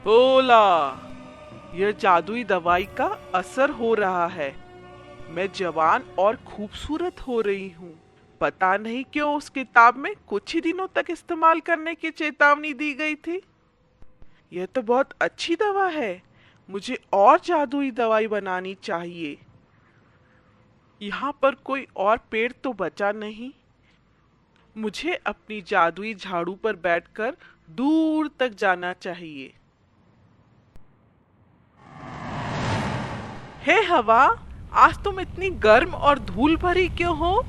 बोला, यह जादुई दवाई का असर हो रहा है। मैं जवान और खूबसूरत हो रही हूँ। पता नहीं क्यों उस किताब में कुछ ही दिनों तक इस्तेमाल करने की चेतावनी दी गई थी। यह तो बहुत अच्छी दवा है। मुझे और जादुई दवाई बनानी चाहिए। यहाँ पर कोई और पेड़ तो बचा नहीं। मुझे अपनी जादुई झाड़ू पर बैठकर दूर तक जाना चाहिए। हे हवा, आज तुम इतनी गर्म और धूल भरी क्यों हो?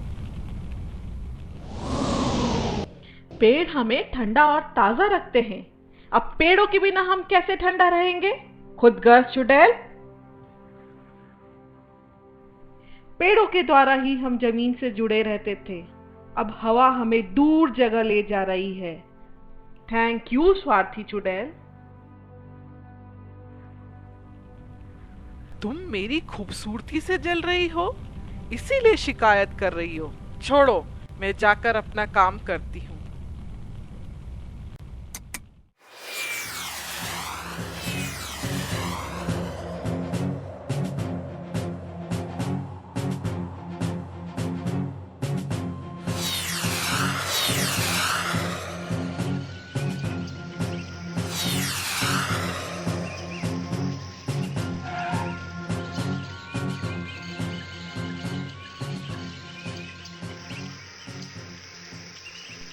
पेड़ हमें ठंडा और ताजा रखते हैं। अब पेड़ों के बिना हम कैसे ठंडा रहेंगे? खुद गर्म चुड़ैल। पेड़ों के द्वारा ही हम जमीन से जुड़े रहते थे। अब हवा हमें दूर जगह ले जा रही है। थैंक यू स्वार्थी चुड़ैल। तुम मेरी खूबसूरती से जल रही हो, इसीलिए शिकायत कर रही हो। छोड़ो, मैं जाकर अपना काम करती हूँ।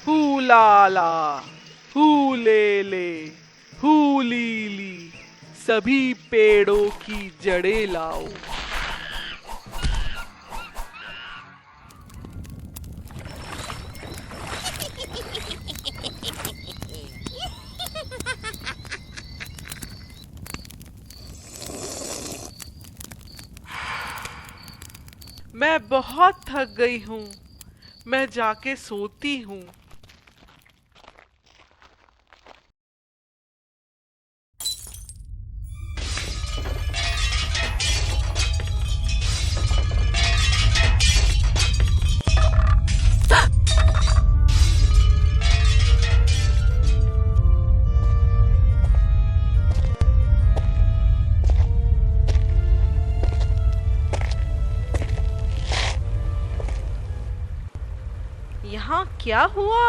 हुलाला, हुलेले, हुलीली, सभी पेड़ों की जड़ें लाओ। मैं बहुत थक गई हूँ। मैं जाके सोती हूँ। यहाँ क्या हुआ?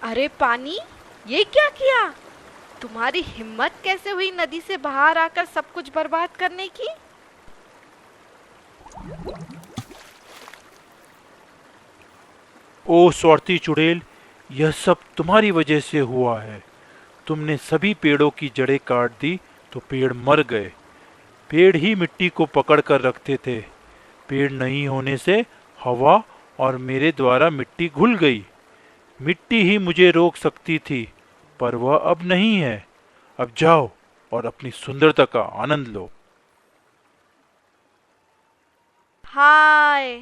अरे पानी, ये क्या किया? तुम्हारी हिम्मत कैसे हुई नदी से बाहर आकर सब कुछ बर्बाद करने की? ओ स्वार्थी चुड़ैल, यह सब तुम्हारी वजह से हुआ है। तुमने सभी पेड़ों की जड़ें काट दी तो पेड़ मर गए। पेड़ ही मिट्टी को पकड़ कर रखते थे। पेड़ नहीं होने से हवा और मेरे द्वारा मिट्टी घुल गई। मिट्टी ही मुझे रोक सकती थी, पर वह अब नहीं है। अब जाओ और अपनी सुंदरता का आनंद लो। हाय,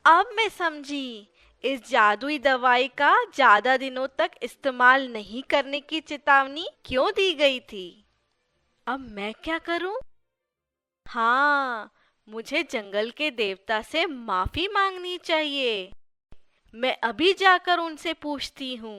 अब मैं समझी इस जादुई दवाई का ज्यादा दिनों तक इस्तेमाल नहीं करने की चेतावनी क्यों दी गई थी। अब मैं क्या करूं? हाँ, मुझे जंगल के देवता से माफी मांगनी चाहिए। मैं अभी जाकर उनसे पूछती हूँ।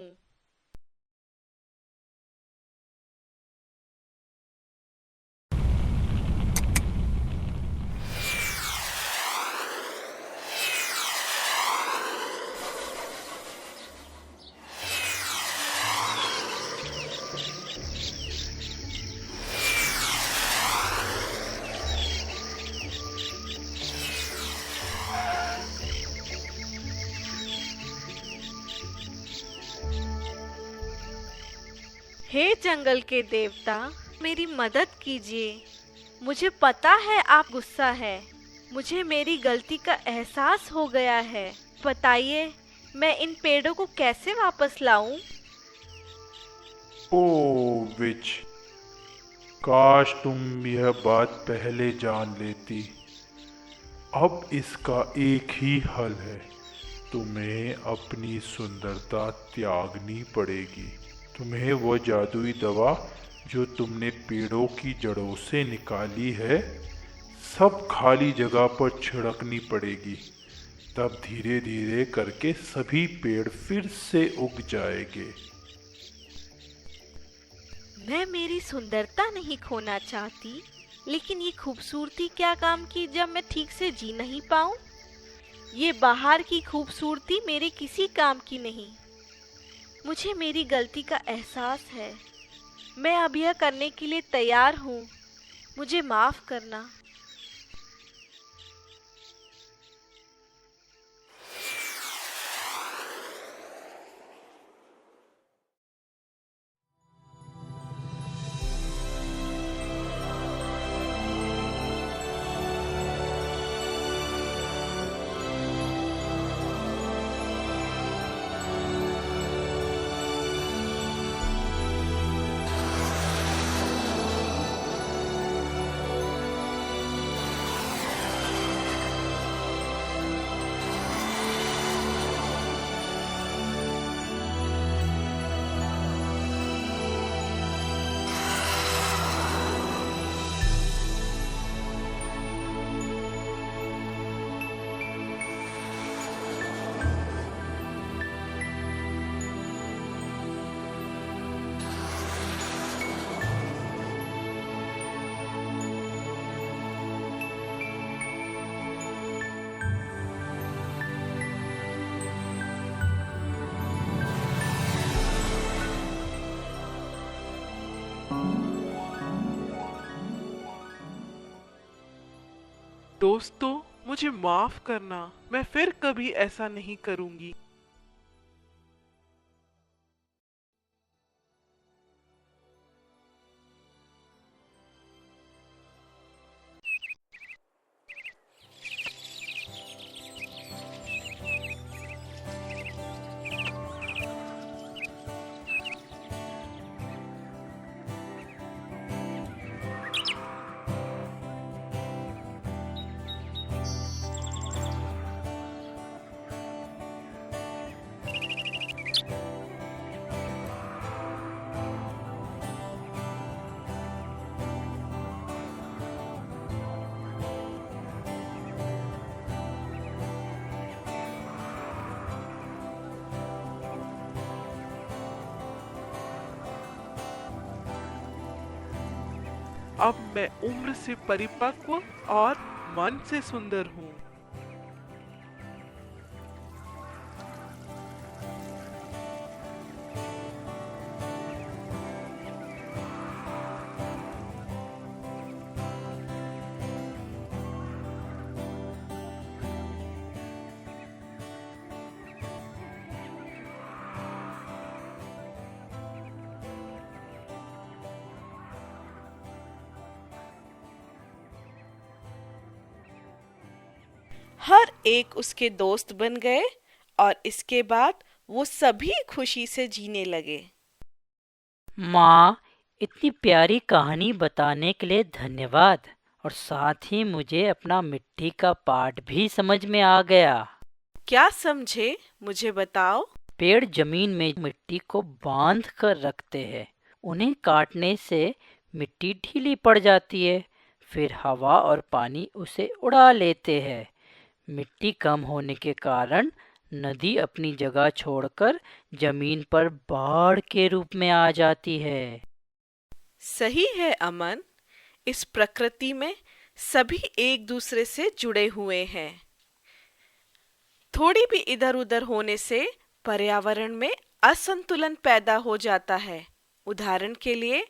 हे जंगल के देवता, मेरी मदद कीजिए। मुझे पता है आप गुस्सा है। मुझे मेरी गलती का एहसास हो गया है। बताइए, मैं इन पेड़ों को कैसे वापस लाऊं? ओ विच, काश तुम यह बात पहले जान लेती। अब इसका एक ही हल है, तुम्हें अपनी सुंदरता त्यागनी पड़ेगी। तुम्हें वह जादुई दवा जो तुमने पेड़ों की जड़ों से निकाली है, सब खाली जगह पर छिड़कनी पड़ेगी। तब धीरे धीरे करके सभी पेड़ फिर से उग जाएंगे। मैं मेरी सुंदरता नहीं खोना चाहती, लेकिन ये खूबसूरती क्या काम की जब मैं ठीक से जी नहीं पाऊं? ये बाहर की खूबसूरती मेरे किसी काम की नहीं। मुझे मेरी गलती का एहसास है। मैं अब यह करने के लिए तैयार हूँ। मुझे माफ करना। दोस्तों, मुझे माफ करना। मैं फिर कभी ऐसा नहीं करूंगी। अब मैं उम्र से परिपक्व और मन से सुंदर हूँ। हर एक उसके दोस्त बन गए और इसके बाद वो सभी खुशी से जीने लगे। माँ, इतनी प्यारी कहानी बताने के लिए धन्यवाद। और साथ ही मुझे अपना मिट्टी का पाठ भी समझ में आ गया। क्या समझे, मुझे बताओ। पेड़ जमीन में मिट्टी को बांध कर रखते हैं। उन्हें काटने से मिट्टी ढीली पड़ जाती है, फिर हवा और पानी उसे उड़ा लेते हैं। मिट्टी कम होने के कारण नदी अपनी जगह छोड़कर जमीन पर बाढ़ के रूप में आ जाती है। सही है अमन, इस प्रकृति में सभी एक दूसरे से जुड़े हुए हैं। थोड़ी भी इधर उधर होने से पर्यावरण में असंतुलन पैदा हो जाता है। उदाहरण के लिए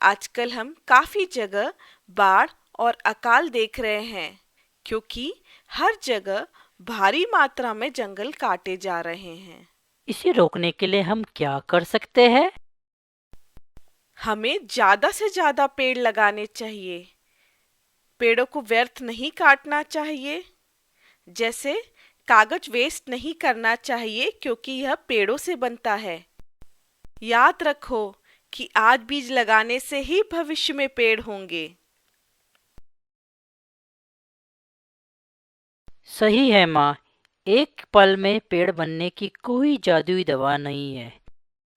आजकल हम काफी जगह बाढ़ और अकाल देख रहे हैं, क्योंकि हर जगह भारी मात्रा में जंगल काटे जा रहे हैं। इसे रोकने के लिए हम क्या कर सकते हैं? हमें ज्यादा से ज्यादा पेड़ लगाने चाहिए। पेड़ों को व्यर्थ नहीं काटना चाहिए। जैसे कागज वेस्ट नहीं करना चाहिए क्योंकि यह पेड़ों से बनता है। याद रखो कि आज बीज लगाने से ही भविष्य में पेड़ होंगे। सही है माँ, एक पल में पेड़ बनने की कोई जादुई दवा नहीं है।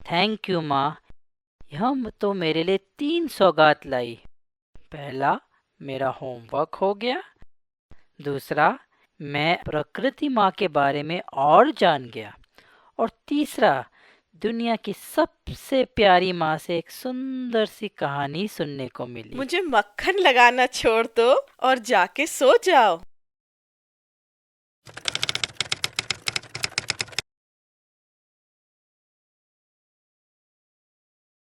थैंक यू माँ, यह तो मेरे लिए 3 सौगात लाई। पहला, मेरा होमवर्क हो गया। दूसरा, मैं प्रकृति माँ के बारे में और जान गया। और तीसरा, दुनिया की सबसे प्यारी माँ से एक सुंदर सी कहानी सुनने को मिली। मुझे मक्खन लगाना छोड़ दो और जाके सो जाओ।